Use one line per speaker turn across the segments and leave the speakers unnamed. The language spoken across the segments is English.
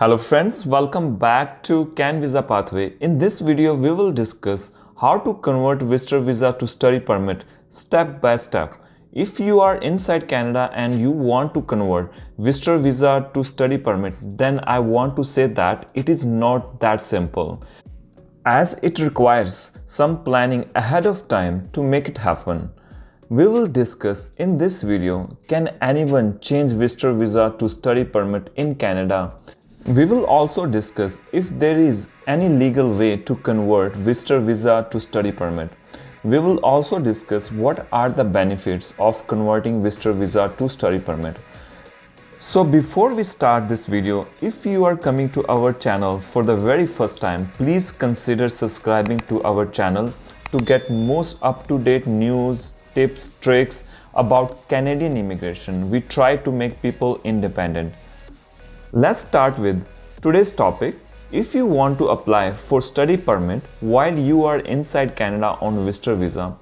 Hello friends, welcome back to Can Visa Pathway. In this video, we will discuss how to convert visitor visa to study permit step by step. If you are inside Canada and you want to convert visitor visa to study permit, then I want to say that it is not that simple, as it requires some planning ahead of time to make it happen. We will discuss in this video, can anyone change visitor visa to study permit in Canada? We will also discuss if there is any legal way to convert visitor visa to study permit. We will also discuss what are the benefits of converting visitor visa to study permit. So before we start this video, if you are coming to our channel for the very first time, please consider subscribing to our channel to get most up-to-date news, tips, tricks about Canadian immigration. We try to make people independent. Let's start with today's topic. If you want to apply for study permit while you are inside Canada on visitor visa,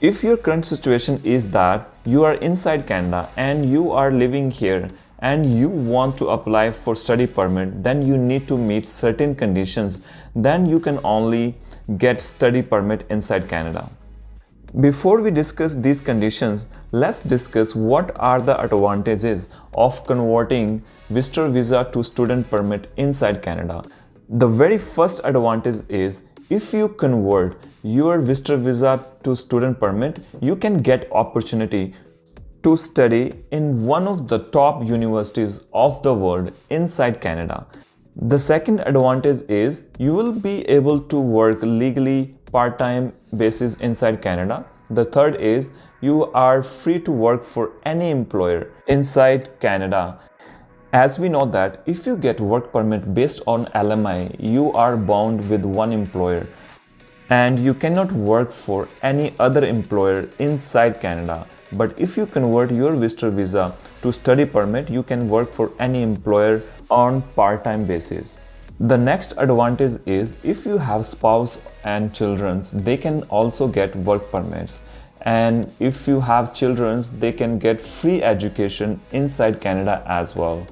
if your current situation is that you are inside Canada and you are living here and you want to apply for study permit, then you need to meet certain conditions. Then you can only get study permit inside Canada. Before we discuss these conditions, let's discuss what are the advantages of converting visitor visa to student permit inside Canada. The very first advantage is if you convert your visitor visa to student permit, you can get opportunity to study in one of the top universities of the world inside Canada. The second advantage is you will be able to work legally part-time basis inside Canada. The third is you are free to work for any employer inside Canada. As we know that if you get work permit based on LMI, you are bound with one employer and you cannot work for any other employer inside Canada. But if you convert your visitor visa to study permit, you can work for any employer on part-time basis. The next advantage is if you have spouse and children, they can also get work permits. And if you have children, they can get free education inside Canada as well.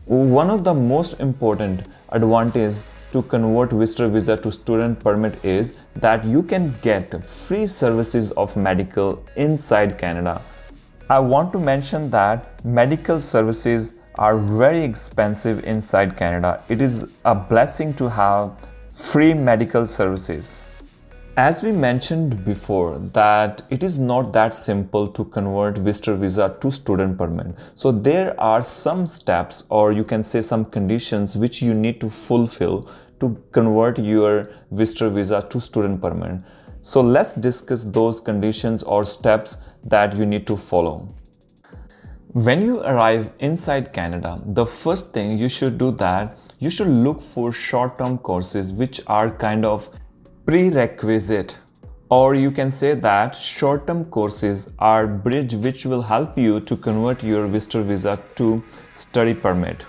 One of the most important advantages to convert visitor visa to student permit is that you can get free services of medical inside Canada. I want to mention that medical services are very expensive inside Canada. It is a blessing to have free medical services. As we mentioned before, that it is not that simple to convert visitor visa to student permit. So there are some steps, or you can say some conditions, which you need to fulfill to convert your visitor visa to student permit. So let's discuss those conditions or steps that you need to follow. When you arrive inside Canada, the first thing you should do that you should look for short-term courses which are kind of prerequisite, or you can say that short-term courses are bridge which will help you to convert your visitor visa to study permit.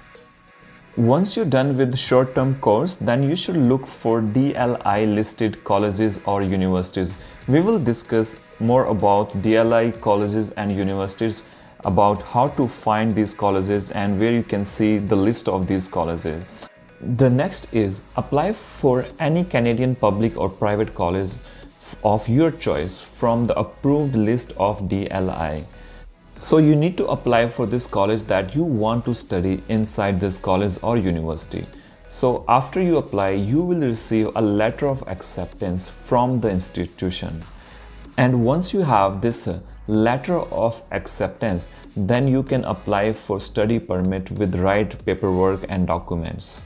Once you're done with short-term course, then you should look for DLI listed colleges or universities. We will discuss more about DLI colleges and universities, about how to find these colleges and where you can see the list of these colleges. The next is apply for any Canadian public or private college of your choice from the approved list of DLI. So you need to apply for this college that you want to study inside this college or university. So after you apply, you will receive a letter of acceptance from the institution. And once you have this letter of acceptance, then you can apply for study permit with right paperwork and documents.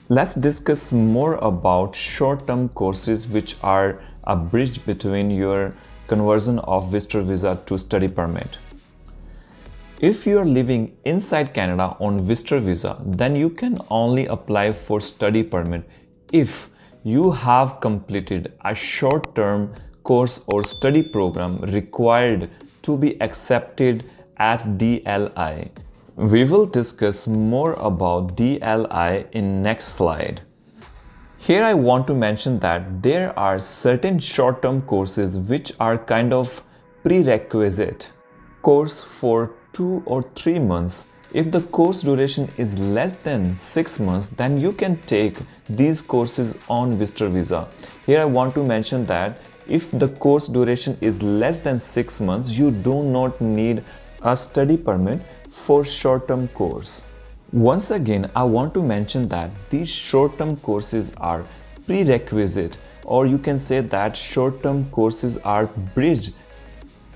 Let's discuss more about short-term courses which are a bridge between your conversion of visitor visa to study permit. If you are living inside Canada on visitor visa, then you can only apply for study permit if you have completed a short-term course or study program required to be accepted at DLI. We will discuss more about DLI in next slide. Here I want to mention that there are certain short-term courses which are kind of prerequisite course for 2 or 3 months If the course duration is less than 6 months, then you can take these courses on visitor visa. Here I want to mention that if the course duration is less than 6 months, you do not need a study permit for short-term course. Once again, I want to mention that these short-term courses are prerequisite, or you can say that short-term courses are bridge,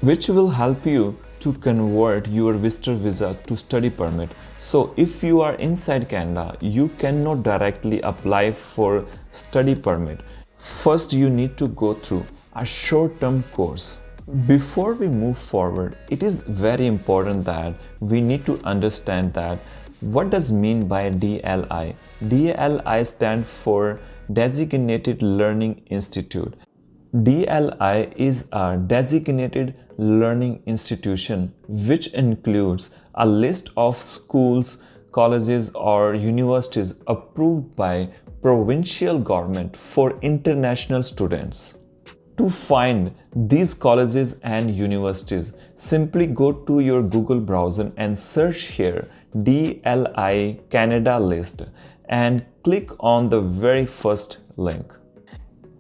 which will help you to convert your visitor visa to study permit. So if you are inside Canada, you cannot directly apply for study permit. First, you need to go through a short-term course. Before we move forward, it is very important that we need to understand that what does mean by DLI. DLI stands for Designated Learning Institute. DLI is a designated learning institution which includes a list of schools, colleges or universities approved by provincial government for international students. To find these colleges and universities, simply go to your Google browser and search here DLI Canada list and click on the very first link.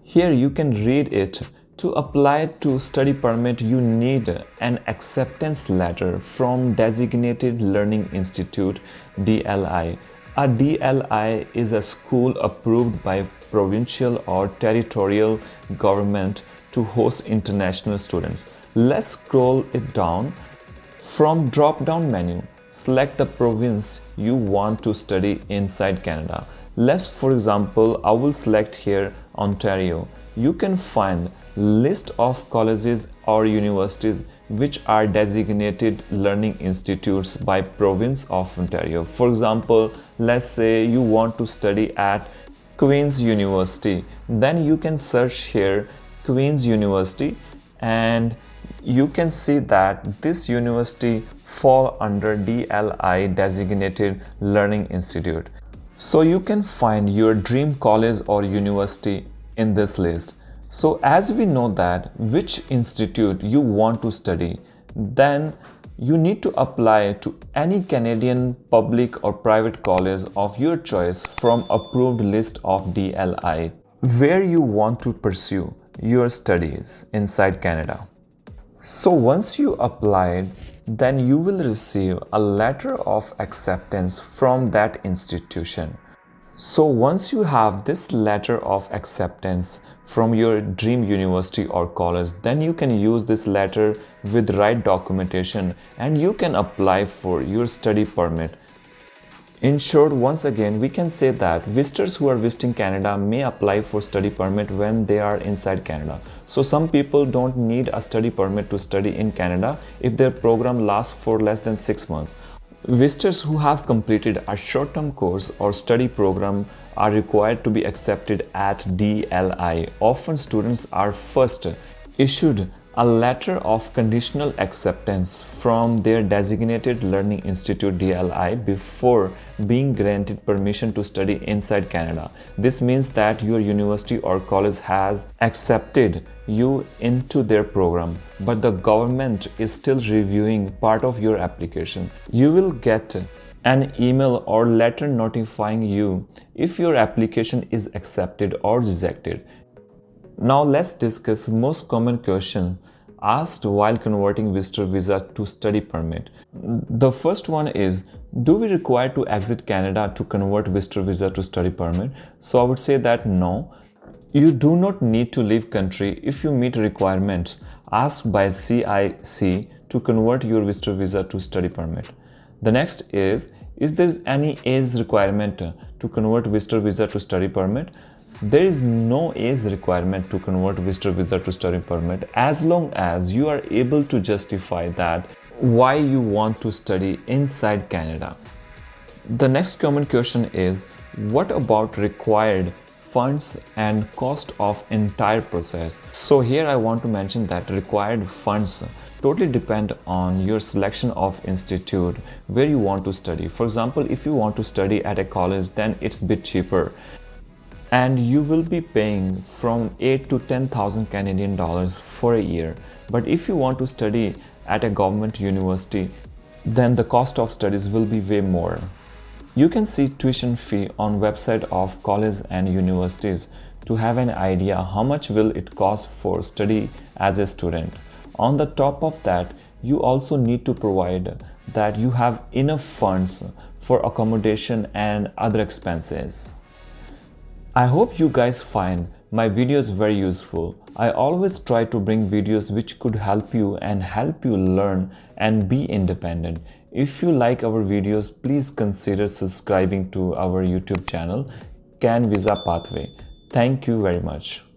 Here you can read it. To apply to study permit, you need an acceptance letter from Designated Learning Institute DLI. A DLI is a school approved by provincial or territorial government to host international students. Let's scroll it down. From drop-down menu, select the province you want to study inside Canada. For example, I will select here Ontario. You can find list of colleges or universities which are designated learning institutes by province of Ontario. For example, let's say you want to study at Queen's University. Then you can search here Queen's University and you can see that this university fall under DLI Designated Learning Institute. So you can find your dream college or university in this list. So as we know that which institute you want to study, then you need to apply to any Canadian public or private college of your choice from approved list of DLI where you want to pursue your studies inside Canada. So once you applied, then you will receive a letter of acceptance from that institution. So once you have this letter of acceptance from your dream university or college, then you can use this letter with right documentation and you can apply for your study permit. In short, once again, we can say that visitors who are visiting Canada may apply for study permit when they are inside Canada. So some people don't need a study permit to study in Canada if their program lasts for less than 6 months. Visitors who have completed a short-term course or study program are required to be accepted at DLI. Often students are first issued a letter of conditional acceptance from their designated learning institute DLI before being granted permission to study inside Canada. This means that your university or college has accepted you into their program, but the government is still reviewing part of your application. You will get an email or letter notifying you if your application is accepted or rejected. Now let's discuss most common question asked while converting visitor visa to study permit. The first one is, do we require to exit Canada to convert visitor visa to study permit? So I would say that no. You do not need to leave country if you meet requirements asked by CIC to convert your visitor visa to study permit. The next is there any age requirement to convert visitor visa to study permit? There is no age requirement to convert visitor visa to study permit as long as you are able to justify that why you want to study inside Canada. The next common question is, what about required funds and cost of entire process? So here I want to mention that required funds totally depend on your selection of institute where you want to study. For example, if you want to study at a college, then it's a bit cheaper and you will be paying from 8 to 10,000 Canadian dollars for a year. But if you want to study at a government university, then the cost of studies will be way more. You can see tuition fee on website of colleges and universities to have an idea how much will it cost for study as a student. On the top of that, you also need to provide that you have enough funds for accommodation and other expenses. I hope you guys find my videos very useful. I always try to bring videos which could help you and help you learn and be independent. If you like our videos, please consider subscribing to our YouTube channel, Can Visa Pathway. Thank you very much.